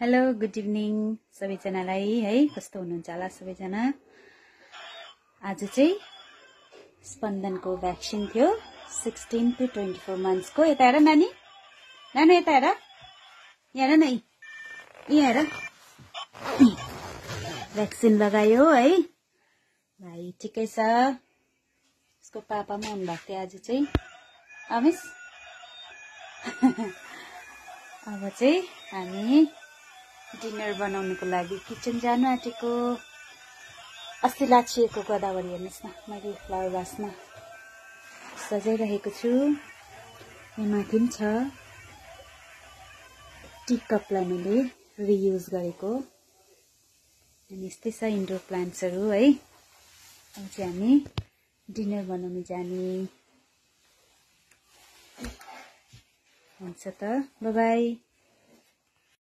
Hello good evening सबैजनालाई है। कस्तो हुनुहुन्छ होला सबैजना। आज चाहिँ स्पन्दनको भ्याक्सिन थियो 16 to 24 months को। यता हेर नानी, नानी यता हेर, यहाँ हेर न, यहाँ हेर, भ्याक्सिन लगायो है भाइ। ठिकै छ, उसको पापा पनि आउनुभएको थियो आज चाहिँ। मिस अब चाहिँ हामी डिनर बनाउनुको लागि किचन जानु आँटेको। अस्ति लाछिएको गोदावरी हेर्नुहोस् न, मैले फ्लावर भासमा सजाइरहेको छु। यहाँ माथि पनि छ, टी कपलाई मैले रियुज गरेको। अनि यस्तै छ इन्डोर प्लान्ट्सहरू है। अब चाहिँ हामी डिनर बनाउनु जाने हुन्छ त। By by.